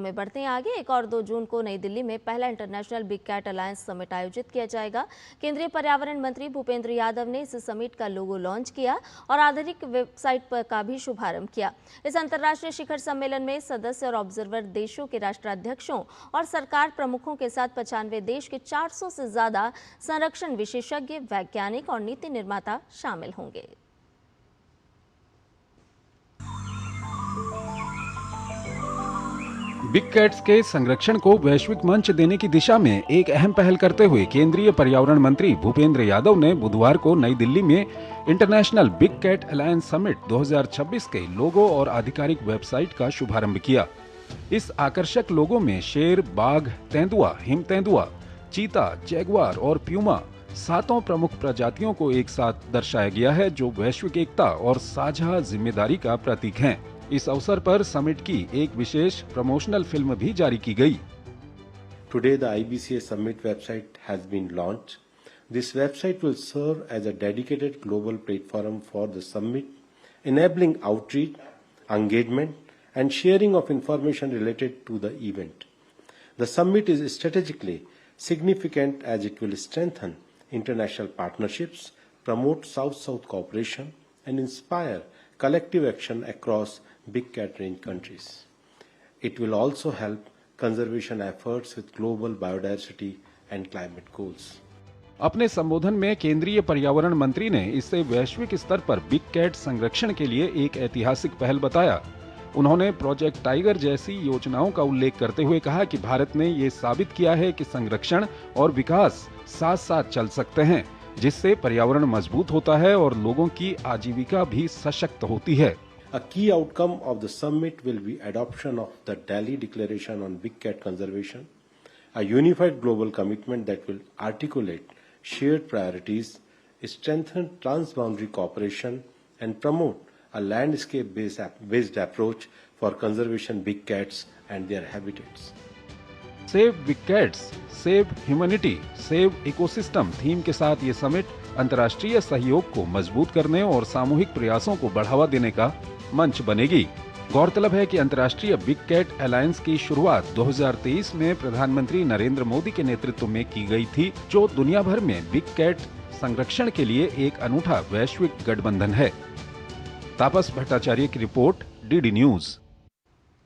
में बढ़ते हैं आगे। 1 और 2 जून को नई दिल्ली में पहला international big cat alliance summit आयोजित किया जाएगा। केंद्रीय पर्यावरण मंत्री भूपेंद्र यादव ने इस समिट का लोगो लॉन्च किया और आधिकारिक वेबसाइट पर का भी शुभारंभ किया। इस अंतर्राष्ट्रीय शिखर सम्मेलन में सदस्य और ऑब्जर्वर देशों के राष्ट्राध्यक्षों और सरकार प्रमुखों के साथ 95 देश के 400 से ज्यादा संरक्षण विशेषज्ञ, वैज्ञानिक और नीति निर्माता शामिल होंगे। बिग कैट्स के संरक्षण को वैश्विक मंच देने की दिशा में एक अहम पहल करते हुए केंद्रीय पर्यावरण मंत्री भूपेंद्र यादव ने बुधवार को नई दिल्ली में international big cat alliance summit 2026 के लोगो और आधिकारिक वेबसाइट का शुभारंभ किया। इस आकर्षक लोगो में शेर, बाघ, तेंदुआ, हिम तेंदुआ, चीता, जैगुआर और प्यूमा 7 प्रमुख प्रजातियों को एक साथ दर्शाया गया है, जो वैश्विक एकता और साझा जिम्मेदारी का प्रतीक हैं। इस अवसर पर समिट की एक विशेष प्रमोशनल फिल्म भी जारी की गई। Today the IBCA Summit website has been launched. This website will serve as a dedicated global platform for the summit, enabling outreach, engagement and sharing of information related to the event. The summit is strategically significant as it will strengthen international partnerships, promote South-South cooperation and inspire collective action across big cat range countries. It will also help conservation efforts with global biodiversity and climate goals. अपने संबोधन में केंद्रीय पर्यावरण मंत्री ने इसे वैश्विक स्तर पर बिग कैट संरक्षण के लिए एक ऐतिहासिक पहल बताया। उन्होंने प्रोजेक्ट टाइगर जैसी योजनाओं का उल्लेख करते हुए कहा कि भारत ने ये साबित किया है कि संरक्षण और विकास साथ साथ चल सकते हैं, जिससे पर्यावरण मजबूत होता है और लोगों की आजीविका भी सशक्त होती है। A key outcome of the summit will be adoption of the Delhi Declaration on Big Cat Conservation, a unified global commitment that will articulate shared priorities, strengthen transboundary cooperation, and promote a landscape-based approach for conservation big cats and their habitats. Save big cats, save humanity, save ecosystem theme के साथ ये summit अंतर्राष्ट्रीय सहयोग को मजबूत करने और सामूहिक प्रयासों को बढ़ावा देने का मंच बनेगी। गौरतलब है कि अंतर्राष्ट्रीय बिग कैट अलायंस की शुरुआत 2023 में प्रधानमंत्री नरेंद्र मोदी के नेतृत्व में की गई थी, जो दुनिया भर में बिग कैट संरक्षण के लिए एक अनूठा वैश्विक गठबंधन है। तापस भट्टाचार्य की रिपोर्ट, डीडी न्यूज।